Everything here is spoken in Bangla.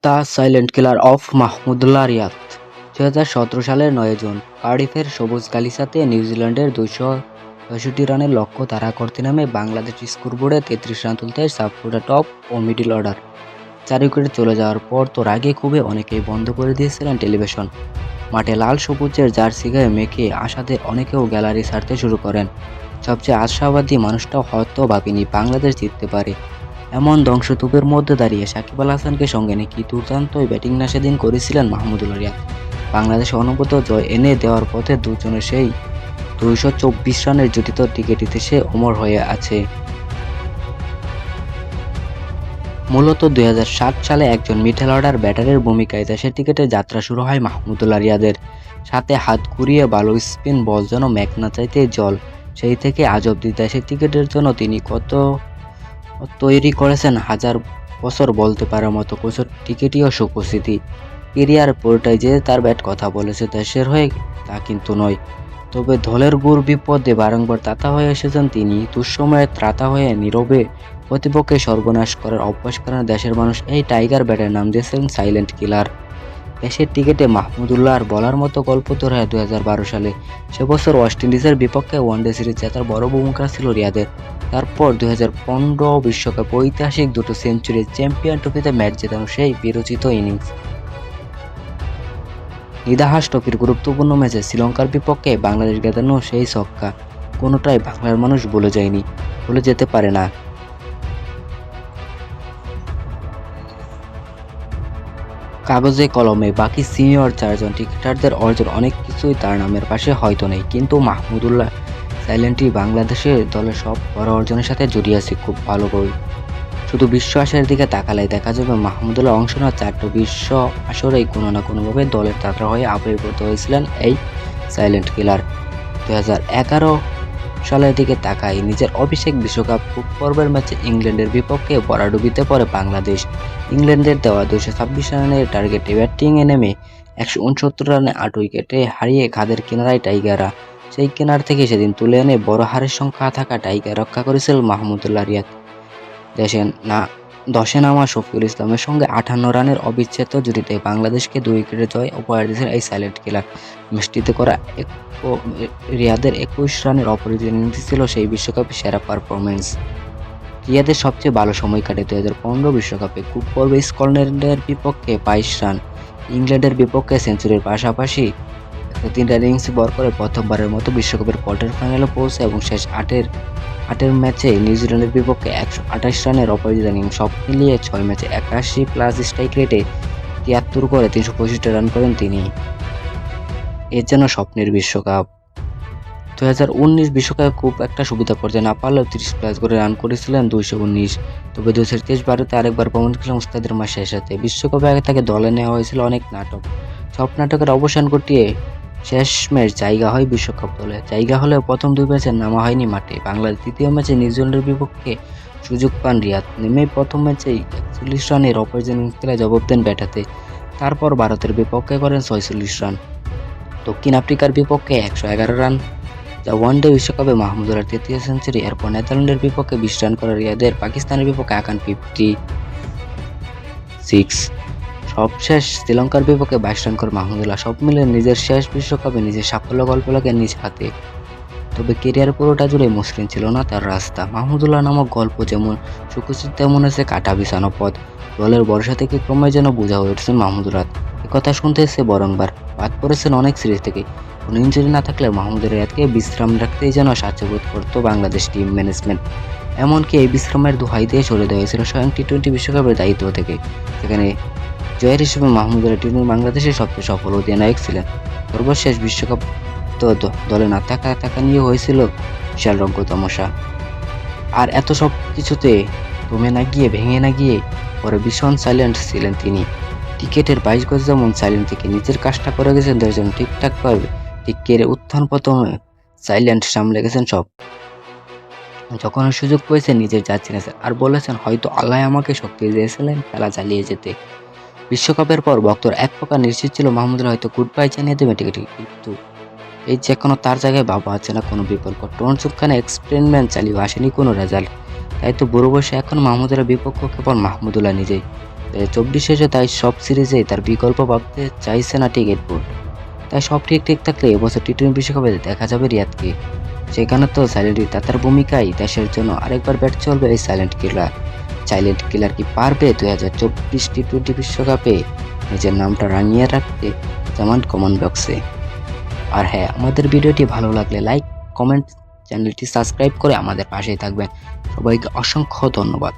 The silent killer of Mahmudullah Riyad 2017 সালের 9 জুন কার্ডিফের সবুজ গালিচাতে নিউজিল্যান্ডের 266 রানের লক্ষ্য তাড়া করতে নামে বাংলাদেশ স্কোরবোর্ডে 33 রান তুলতে সাপোর্টে টপ ও মিডল অর্ডার 4 উইকেটে চলে যাওয়ার পর তো রাগে ক্ষোভে অনেকেই বন্ধ করে দিয়েছিলেন টেলিভিশন। মাঠে লাল সবুজের জার্সি গায়ে মেখে আশাদের অনেকেও গ্যালারি ছাড়তে শুরু করেন। সবচেয়ে আশাবাদী মানুষটাও হয়তো ভাবেনি বাংলাদেশ জিততে পারে। এমন ধ্বংসস্তূপের মধ্যে দাঁড়িয়ে সাকিব আল হাসানকে সঙ্গে নিয়ে কি দুর্দান্তই ব্যাটিং না সেদিন করেছিলেন মাহমুদুল্লাহ রিয়াদ। বাংলাদেশে অনবদ্য জয় এনে দেওয়ার পথে দুজনের সেই 224 রানের জুটিত টিকেটিতে সে অমর হয়ে আছে। মূলত 2007 সালে একজন মিডল অর্ডার ব্যাটারের ভূমিকায় দেশের টিকেটে যাত্রা শুরু হয় মাহমুদুল্লাহ রিয়াদের। সাথে হাত ঘুরিয়ে ভালো স্পিন বল যেন মেঘ না চাইতে জল। সেই থেকে আজ অব্দি দেশের টিকেটের জন্য তিনি কত তৈরি করেছেন হাজার বছর বলতে পারার মতো কোচের টিকেটই ও সুপস্থিতি। কেরিয়ার পুরোটাই যে তার ব্যাট কথা বলেছে দেশের হয়ে তা কিন্তু নয়। তবে দলের গুর বিপদে বারংবার তাতা হয়ে এসেছেন তিনি। দুঃসময়ে ত্রাতা হয়ে নীরবে প্রতিপক্ষকে সর্বনাশ করার অভ্যাস কারণে দেশের মানুষ এই টাইগার ব্যাটের নাম দিয়েছেন সাইলেন্ট কিলার। দেশের টিকেটে মাহমুদুল্লাহর বলার মতো গল্প তৈরি হয় 2012 সালে। সে বছর ওয়েস্ট ইন্ডিজের বিপক্ষে ওয়ানডে সিরিজ জেতার বড় ভূমিকা ছিল রিয়াদের। তারপর 2015 বিশ্বকাপ ঐতিহাসিক দুটো সেঞ্চুরি, চ্যাম্পিয়ন ট্রফিতে ম্যাচ জেতানো সেই বিরোচিত ইনিংস। নিদাহাস ট্রফির গুরুত্বপূর্ণ ম্যাচে শ্রীলঙ্কার বিপক্ষে বাংলাদেশ গেঁথানো সেই ছক্কা কোনোটাই বাংলার মানুষ ভুলে যায়নি, ভুলে যেতে পারে না। কাগজে কলমে বাকি সিনিয়র চারজন ক্রিকেটারদের অর্জন অনেক কিছুই তার নামের পাশে হয়তো নেই, কিন্তু মাহমুদুল্লাহ সাইলেন্টই বাংলাদেশের দলের সব বড় অর্জনের সাথে জড়িয়ে আছে খুব ভালো করে। শুধু বিশ্ব আসরের দিকে তাকালেই দেখা যাবে মাহমুদুল্লাহ অংশ নেওয়া 4টি বিশ্ব আসরেই কোনো না কোনোভাবে দলের তাত্রা হয়ে আবির্ভূত হয়েছিলেন এই সাইলেন্ট কিলার। 2011 সালের দিকে তাকাই নিজের অভিষেক বিশ্বকাপ গ্রুপ পর্বের ম্যাচে ইংল্যান্ডের বিপক্ষে ভরাডুবিতে পড়ে বাংলাদেশ। ইংল্যান্ডের দেওয়া 226 রানের টার্গেটে ব্যাটিংয়ে নেমে 169 রানে 8 উইকেটে হারিয়ে খাদের কিনারায় টাইগাররা। সেই কিনার থেকে সেদিন তুলে এনে বড় হারের সংখ্যা থাকা টাইগার রক্ষা করেছিল মাহমুদুল্লাহ রিয়াদ। দেশে না 10-এ নামা শফিকুল ইসলামের সঙ্গে 58 রানের অবিচ্ছেদ্য জুটিতে বাংলাদেশকে 2 উইকেটে জয় উপহার দিয়েছেন এই সাইলেন্ট কিলার। ম্যাচটিতে করা রিয়াদের 21 রানের অপরাজিত ইনিংস ছিল সেই বিশ্বকাপের সেরা পারফরম্যান্স। রিয়াদের সবচেয়ে ভালো সময় কাটে 2015 বিশ্বকাপে গ্রুপ পর্বে স্কটল্যান্ডের বিপক্ষে 22 রান, ইংল্যান্ডের বিপক্ষে সেঞ্চুরির পাশাপাশি 103 রান ইনিংস বর করে প্রথমবারের মতো বিশ্বকাপের কোয়ার্টার ফাইনালে পৌঁছে এবং শেষ আটের ম্যাচে নিউজিল্যান্ডের বিপক্ষে 128 রানের অপরাজিত ইনিংস। সব মিলিয়ে 6 ম্যাচে 81+ স্ট্রাইক রেটে 73 করে 365 রান করেন তিনি। এর যেন স্বপ্নের বিশ্বকাপ। 2019 বিশ্বকাপে খুব একটা সুবিধা করতে না পারলেও 30+ করে রান করেছিলেন 219। তবে 2023 ভারতে আরেকবার প্রমাণ করলেন উস্তাদের মাস শেষাতে। বিশ্বকাপে আগে তাকে দলে নেওয়া হয়েছিল অনেক নাটক, সব নাটকের অবসান ঘটিয়ে শেষমেশ জায়গা হয় বিশ্বকাপ দলে। জায়গা হলেও প্রথম 2 ম্যাচে নামা হয়নি মাঠে। বাংলাদেশ দ্বিতীয় ম্যাচে নিউজিল্যান্ডের বিপক্ষে সুযোগ পান রিয়াদ। নেমে প্রথম ম্যাচেই 41 রানের অপরাজিত ইনিংস খেলায় জবাব দেন ব্যাটাতে। তারপর ভারতের বিপক্ষে করেন 46 রান, দক্ষিণ আফ্রিকার বিপক্ষে 111 রান যা ওয়ানডে বিশ্বকাপে মাহমুদুল্লাহর 3য় সেঞ্চুরি। এরপর নেদারল্যান্ডের বিপক্ষে 20 রান করা রিয়াদের পাকিস্তানের বিপক্ষে আকান 56। সবশেষ শ্রীলঙ্কার বিপক্ষে 22 রান করে মাহমুদুল্লাহ। সব মিলে নিজের শেষ বিশ্বকাপে নিজের সাফল্য গল্প লাগে নিজ হাতে। তবে কেরিয়ার পুরোটা জুড়ে মসৃণ ছিল না তার রাস্তা। মাহমুদুল্লাহ নামক গল্প যেমন সুখচিত তেমন আছে কাটা বিছানো পথ। দলের ভরসা থেকে ক্রমে যেন বোঝা হয়ে উঠছেন মাহমুদুল্লাহ। একথা শুনতে এসে বরংবার বাদ পড়েছেন অনেক সিরিজ থেকে। কোনো ইঞ্জুরি না থাকলে মাহমুদুল্লাহ রিয়াদকে বিশ্রাম রাখতেই যেন স্বাচ্ছ্যবোধ করত বাংলাদেশ টিম ম্যানেজমেন্ট। এমনকি এই বিশ্রামের দোহাই দিয়ে সরে দেওয়া হয়েছিল স্বয়ং টি-20 বিশ্বকাপের দায়িত্ব থেকে, যেখানে জয়ের হিসেবে মাহমুদুল্লাহ টিম বাংলাদেশের সবচেয়ে সফল অধিনায়ক ছিলেন। সর্বশেষ বিশ্বকাপ তো দলে না থাকা নিয়ে হয়েছিল বিশাল রঙ্গ তামাশা। আর এত সব কিছুতে ভেঙে না গিয়ে পরে ভীষণ সাইলেন্ট ছিলেন তিনি। ক্রিকেটের 22 গজ যেমন সাইলেন্ট থেকে নিজের কাজটা করে গেছেন দেশের ঠিকঠাকভাবে, ঠিক কেড়ে উত্থান পতনে সাইলেন্ট সামলে গেছেন সব। যখন সুযোগ পেয়েছেন নিজের যাচ্ছেন আর বলেছেন হয়তো আল্লাহ আমাকে শক্তি দিয়েছিলেন খেলা চালিয়ে যেতে। বিশ্বকাপের পর ভক্তরা এক প্রকার নিশ্চিত ছিল মাহমুদুল্লাহ হয়তো গুড বাই জানিয়ে দেবে টিকিট, কিন্তু এই যে কোনো তার জায়গায় ভাবা আছে না কোনো বিকল্প। টনসুখানে এক্সপেরিমেন্ট চালিয়ে আসেনি কোনো রেজাল্ট। তাই তো বুড়ো বয়সে এখন মাহমুদুল্লাহ বিপক্ষ কেবল মাহমুদুল্লাহ নিজেই। 24 শেষে তাই সব সিরিজেই তার বিকল্প ভাবতে চাইছে না ক্রিকেট বোর্ড। তাই সব ঠিক থাকলে এবছর টি-20 বিশ্বকাপে দেখা যাবে রিয়াদকে। সেখানে তো সাইলেন্ট তার ভূমিকায় দেশের জন্য আরেকবার ব্যাট চলবে এই সাইলেন্ট কিলার। সাইলেন্ট কিলার কি পারবে 2024 টি-20 বিশ্বকাপে নিজের নামটা রাঙিয়ে রাখতে? যেমন কমেন্ট বক্সে। আর হ্যাঁ, আমাদের ভিডিওটি ভালো লাগলে লাইক, কমেন্ট, চ্যানেলটি সাবস্ক্রাইব করে আমাদের পাশেই থাকবেন। সবাইকে অসংখ্য ধন্যবাদ।